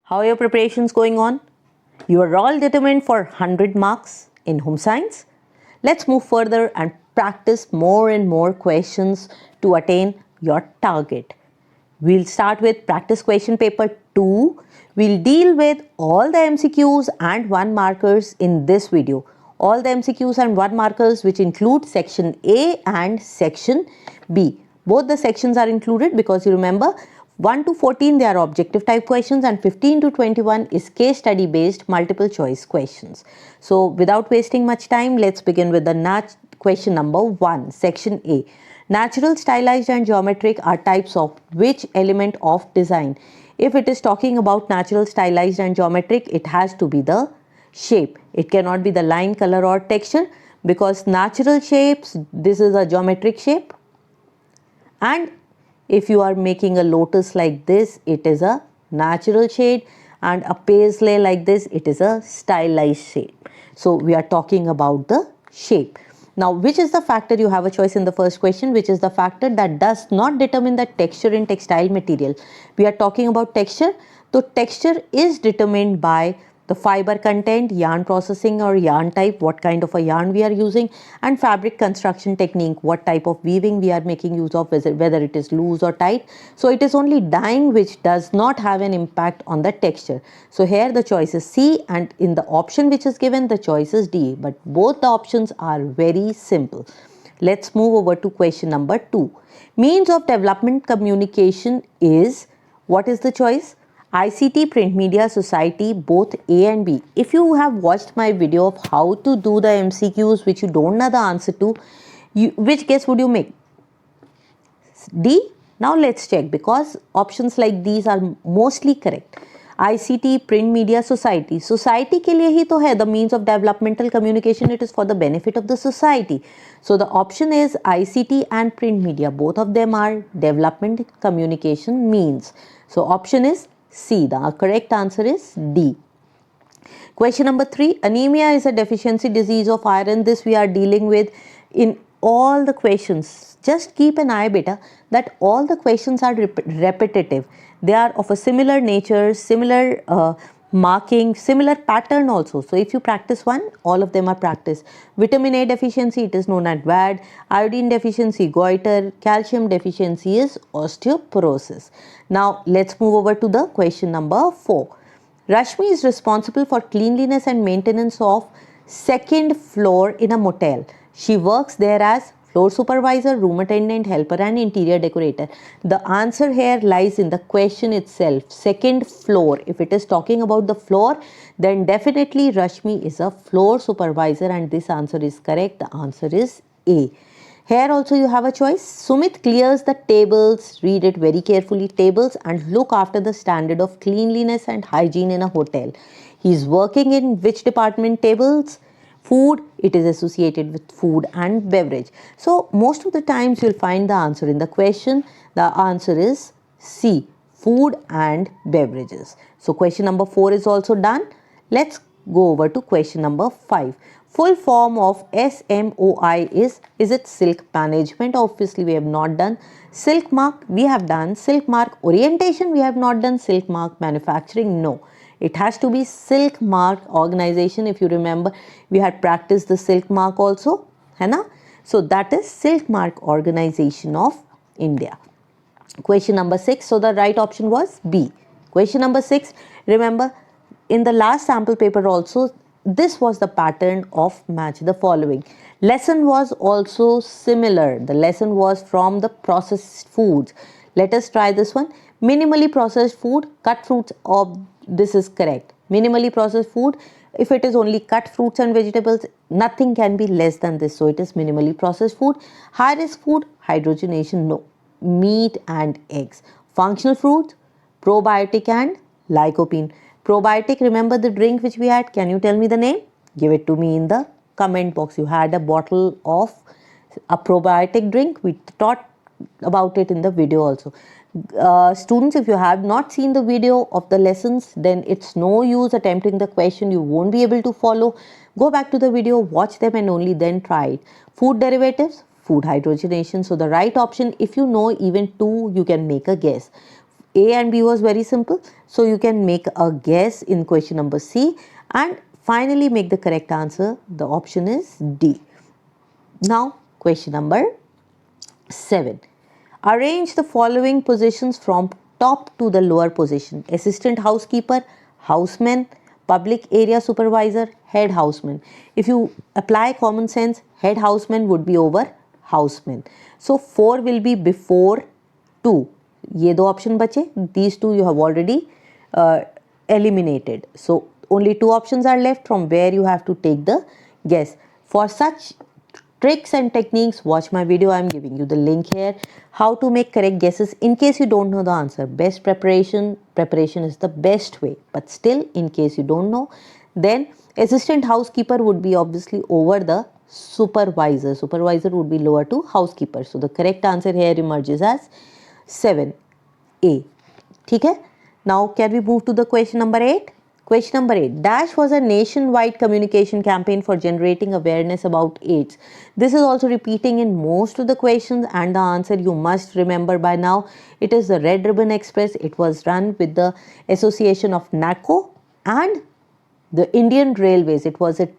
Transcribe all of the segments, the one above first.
How are your preparations going on? You are all determined for 100 marks in home science? Let's move further and practice more and more questions to attain your target. We'll start with practice question paper 2. We'll deal with all the MCQs and 1 markers in this video. All the MCQs and 1 markers which include section A and section B. Both the sections are included because you remember 1 to 14 they are objective type questions and 15 to 21 is case study based multiple choice questions. So without wasting much time, let's begin with the question number 1, section A. Natural, stylized and geometric are types of which element of design? If it is talking about natural, stylized and geometric, it has to be the shape. It cannot be the line, color or texture because natural shapes, this is a geometric shape, and if you are making a lotus like this, it is a natural shade, and a paisley like this, it is a stylized shape. So we are talking about the shape. Now, which is the factor? You have a choice in the first question. Which is the factor that does not determine the texture in textile material? We are talking about texture. So texture is determined by the fiber content, yarn processing or yarn type, what kind of a yarn we are using, and fabric construction technique, what type of weaving we are making use of, whether it is loose or tight. So it is only dyeing which does not have an impact on the texture. So here the choice is C, and in the option which is given the choice is D, but both the options are very simple. Let's move over to question number 2. Means of development communication is, what is the choice? ICT, Print Media, Society, both A and B. If you have watched my video of how to do the MCQs which you don't know the answer to, which guess would you make? D? Now let's check, because options like these are mostly correct. ICT, Print Media, Society. Society के लिए ही तो है, the means of developmental communication, it is for the benefit of the society. So the option is ICT and Print Media. Both of them are development communication means. So option is C. The correct answer is D. Question number 3. Anemia is a deficiency disease of iron. This we are dealing with in all the questions. Just keep an eye, beta, that all the questions are repetitive. They are of a similar nature, similar marking, similar pattern also. So if you practice one, all of them are practiced. Vitamin A deficiency, it is known as VAD. Iodine deficiency, goiter. Calcium deficiency is osteoporosis. Now let's move over to the question number 4. Rashmi is responsible for cleanliness and maintenance of second floor in a motel. She works there as floor supervisor, room attendant, helper and interior decorator. The answer here lies in the question itself. Second floor. If it is talking about the floor, then definitely Rashmi is a floor supervisor, and this answer is correct. The answer is A. Here also you have a choice. Sumit clears the tables, read it very carefully, tables, and look after the standard of cleanliness and hygiene in a hotel. He is working in which department? Tables. Food, it is associated with food and beverage. So most of the times you'll find the answer in the question. The answer is C, food and beverages. So question number 4 is also done. Let's go over to question number 5. Full form of SMOI is it silk management? Obviously we have not done. Silk mark we have done. Silk mark orientation we have not done. Silk mark manufacturing, no. It has to be silk mark organization. If you remember, we had practiced the silk mark also, है ना? So that is silk mark organization of India. Question number 6. So the right option was B. Question number 6. Remember, in the last sample paper also, this was the pattern of match the following. Lesson was also similar. The lesson was from the processed foods. Let us try this one. Minimally processed food, cut fruits of, this is correct. Minimally processed food, if it is only cut fruits and vegetables, nothing can be less than this. So it is minimally processed food. High risk food, hydrogenation, no. Meat and eggs. Functional fruits, probiotic and lycopene. Probiotic, remember the drink which we had? Can you tell me the name? Give it to me in the comment box. You had a bottle of a probiotic drink. We taught about it in the video also. Students, if you have not seen the video of the lessons, then it's no use attempting the question. You won't be able to follow. Go back to the video, watch them and only then try it. Food derivatives, food hydrogenation. So the right option, if you know even 2, you can make a guess. A and B was very simple. So you can make a guess in question number C and finally make the correct answer. The option is D. Now question number 7. Arrange the following positions from top to the lower position. Assistant housekeeper, houseman, public area supervisor, head houseman. If you apply common sense, head houseman would be over houseman. So 4 will be before 2. ये दो option बचे. These two you have already eliminated. So only 2 options are left from where you have to take the guess. For such tricks and techniques, watch my video. I am giving you the link here. How to make correct guesses in case you don't know the answer. Best preparation is the best way. But still, in case you don't know, then assistant housekeeper would be obviously over the supervisor. Supervisor would be lower to housekeeper. So the correct answer here emerges as 7A. ठीक है? Now can we move to the question number 8? Question number 8. Dash was a nationwide communication campaign for generating awareness about AIDS. This is also repeating in most of the questions and the answer you must remember by now. It is the Red Ribbon Express. It was run with the association of NACO and the Indian Railways. It was a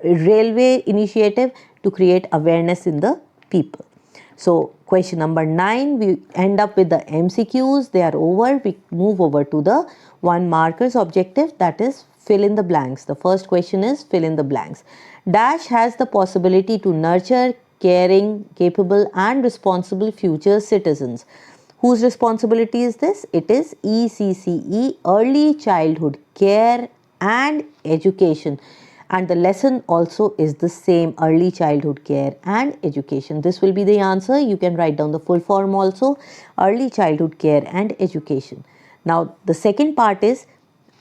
railway initiative to create awareness in the people. So question number 9, we end up with the MCQs. They are over. We move over to the 1 markers objective, that is fill in the blanks. The first question is fill in the blanks. Dash has the possibility to nurture caring, capable and responsible future citizens. Whose responsibility is this? It is ECCE, Early Childhood Care and Education. And the lesson also is the same, early childhood care and education. This will be the answer. You can write down the full form also, early childhood care and education. Now the second part is,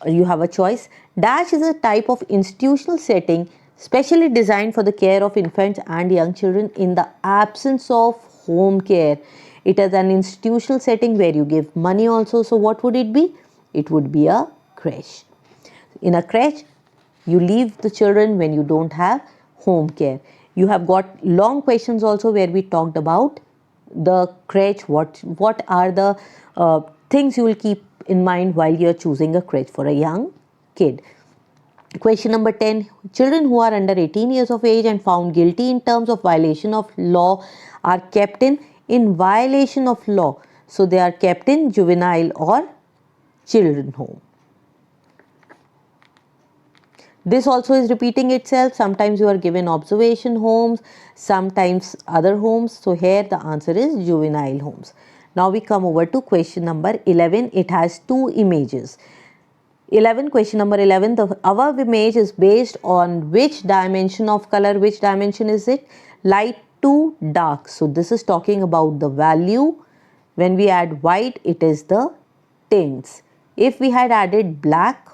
you have a choice. Dash is a type of institutional setting specially designed for the care of infants and young children in the absence of home care. It is an institutional setting where you give money also. So what would it be? It would be a creche. In a creche, you leave the children when you don't have home care. You have got long questions also where we talked about the creche. What are the things you will keep in mind while you are choosing a creche for a young kid. Question number 10. Children who are under 18 years of age and found guilty in terms of violation of law are kept in violation of law. So they are kept in juvenile or children home. This also is repeating itself. Sometimes you are given observation homes, sometimes other homes. So here the answer is juvenile homes. Now we come over to question number 11. It has 2 images. Question number 11. The above image is based on which dimension of color? Which dimension is it? Light to dark. So this is talking about the value. When we add white, it is the tints. If we had added black,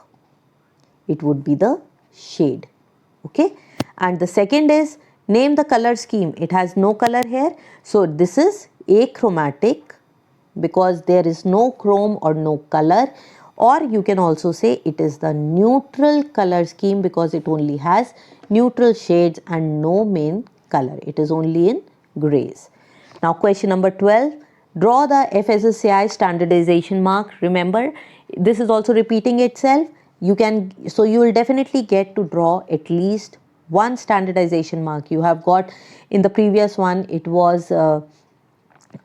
it would be the shade. Okay, and the second is name the color scheme. It has no color here, so this is achromatic because there is no chrome or no color, or you can also say it is the neutral color scheme because it only has neutral shades and no main color. It is only in grays. Now question number 12. Draw the FSSAI standardization mark. Remember, this is also repeating itself. You will definitely get to draw at least 1 standardization mark. You have got in the previous one, it was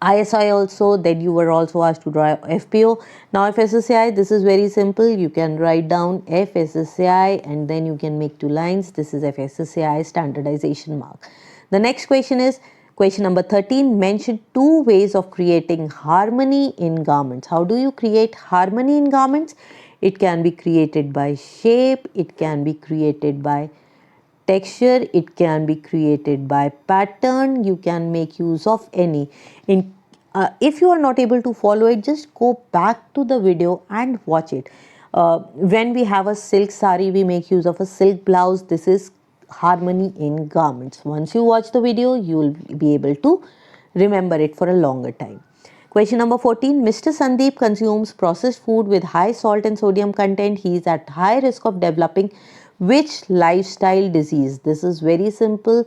ISI also, then you were also asked to draw FPO. Now FSSAI, this is very simple. You can write down FSSAI and then you can make 2 lines. This is FSSAI standardization mark. The next question is question number 13. Mention 2 ways of creating harmony in garments. How do you create harmony in garments? It can be created by shape, it can be created by texture, it can be created by pattern. You can make use of any. If you are not able to follow it, just go back to the video and watch it. When we have a silk sari, we make use of a silk blouse. This is harmony in garments. Once you watch the video, you will be able to remember it for a longer time. Question number 14. Mr. Sandeep consumes processed food with high salt and sodium content. He is at high risk of developing which lifestyle disease? This is very simple.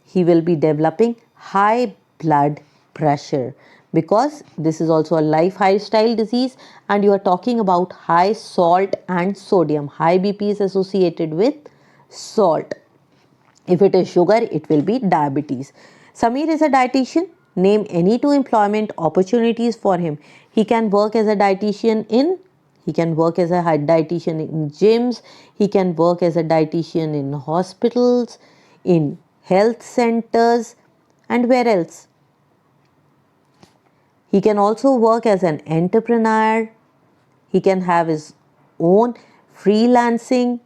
He will be developing high blood pressure because this is also a lifestyle disease and you are talking about high salt and sodium. High BP is associated with salt. If it is sugar, it will be diabetes. Samir is a dietitian. Name any two employment opportunities for him. He can work as a dietitian in gyms, he can work as a dietitian in hospitals, in health centers, and where else? He can also work as an entrepreneur. He can have his own freelancing.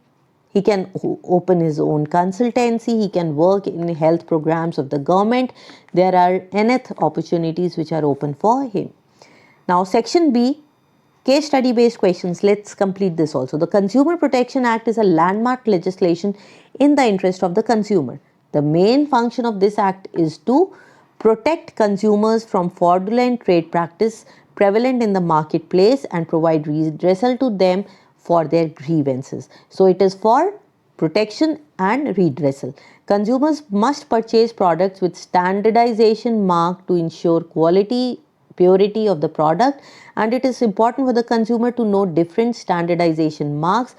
He can open his own consultancy. He can work in health programs of the government. There are nth opportunities which are open for him. Now, section B, case study based questions. Let's complete this also. The Consumer Protection Act is a landmark legislation in the interest of the consumer. The main function of this act is to protect consumers from fraudulent trade practice prevalent in the marketplace and provide redressal to them for their grievances. So it is for protection and redressal. Consumers must purchase products with standardization mark to ensure quality, purity of the product, and it is important for the consumer to know different standardization marks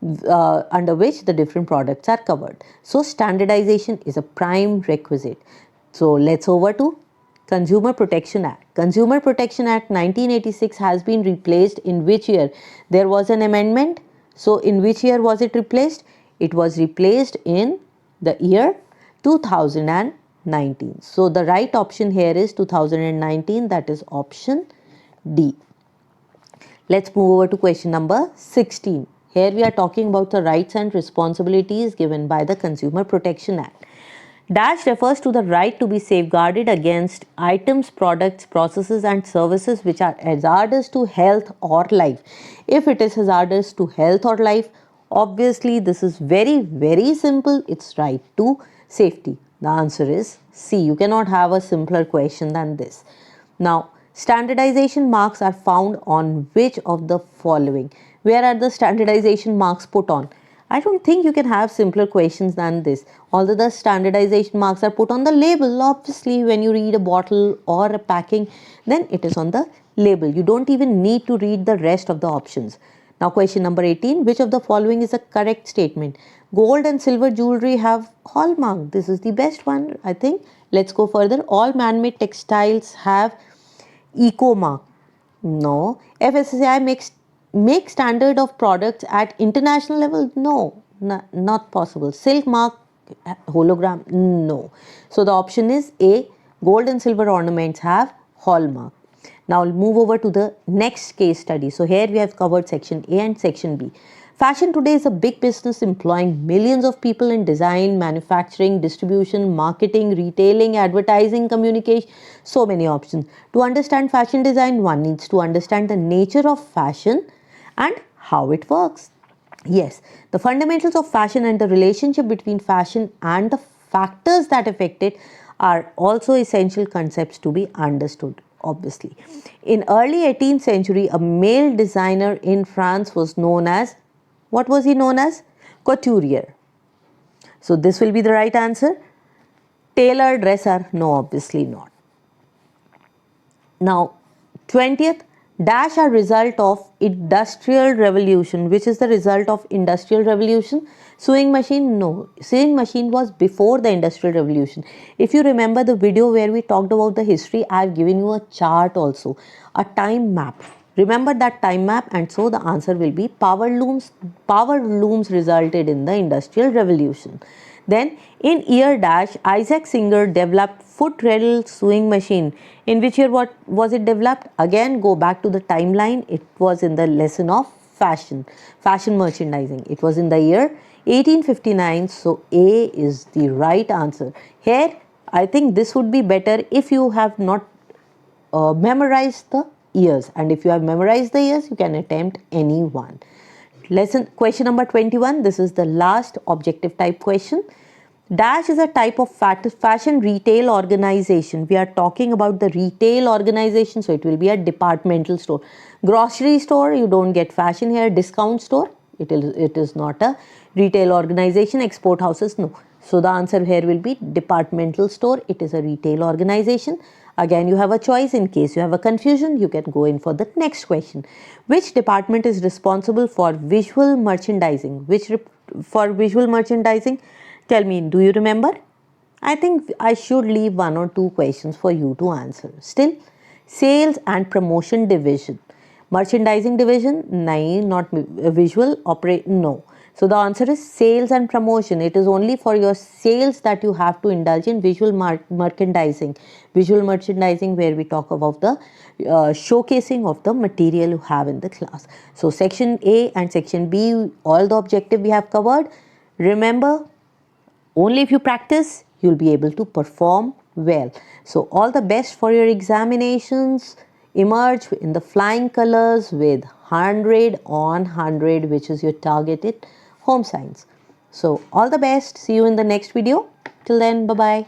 under which the different products are covered. So standardization is a prime requisite. So let's over to Consumer Protection Act. Consumer Protection Act 1986 has been replaced in which year? There was an amendment. So in which year was it replaced? It was replaced in the year 2019. So the right option here is 2019, that is option D. Let's move over to question number 16. Here we are talking about the rights and responsibilities given by the Consumer Protection Act. Dash refers to the right to be safeguarded against items, products, processes and services which are hazardous to health or life. If it is hazardous to health or life, obviously this is very simple. It's right to safety. The answer is C. You cannot have a simpler question than this. Now, standardization marks are found on which of the following? Where are the standardization marks put on? I don't think you can have simpler questions than this. Although the standardization marks are put on the label, obviously when you read a bottle or a packing, then it is on the label. You don't even need to read the rest of the options. Now question number 18, which of the following is a correct statement? Gold and silver jewelry have hallmark. This is the best one, I think. Let's go further. All man-made textiles have eco mark. No. FSSAI make standard of products at international level? No, not possible. Silk mark, hologram? No. So the option is A. Gold and silver ornaments have hallmark. Now we'll move over to the next case study. So here we have covered section A and section B. Fashion today is a big business employing millions of people in design, manufacturing, distribution, marketing, retailing, advertising, communication, so many options. To understand fashion design, one needs to understand the nature of fashion and how it works. Yes, the fundamentals of fashion and the relationship between fashion and the factors that affect it are also essential concepts to be understood, obviously. In early 18th century, a male designer in France was known as, what was he known as? Couturier. So this will be the right answer. Tailor, dresser? No, obviously not. Now, 20th, dash a result of industrial revolution. Which is the result of industrial revolution? Sewing machine? No. Sewing machine was before the industrial revolution. If you remember the video where we talked about the history, I have given you a chart also, a time map. Remember that time map, and so the answer will be power looms. Power looms resulted in the industrial revolution. Then in year dash, Isaac Singer developed foot treadle sewing machine. In which year what was it developed? Again, go back to the timeline. It was in the lesson of fashion merchandising. It was in the year 1859. So A is the right answer. Here, I think this would be better if you have not memorized the years. And if you have memorized the years, you can attempt any one. Question number 21. This is the last objective type question. Dash is a type of fashion retail organization. We are talking about the retail organization, so it will be a departmental store. Grocery store, you don't get fashion here. Discount store, it is not a retail organization. Export houses, no. So the answer here will be departmental store. It is a retail organization. Again, you have a choice. In case you have a confusion, you can go in for the next question. Which department is responsible for visual merchandising? For visual merchandising? Tell me, do you remember? I think I should leave one or two questions for you to answer. Still, sales and promotion division. Merchandising division? No, not visual. Operate? No. So the answer is sales and promotion. It is only for your sales that you have to indulge in visual merchandising. Visual merchandising, where we talk about the showcasing of the material you have in the class. So section A and section B, all the objective we have covered. Remember, only if you practice, you'll be able to perform well. So all the best for your examinations. Emerge in the flying colors with 100 on 100, which is your targeted home science. So all the best. See you in the next video. Till then, bye-bye.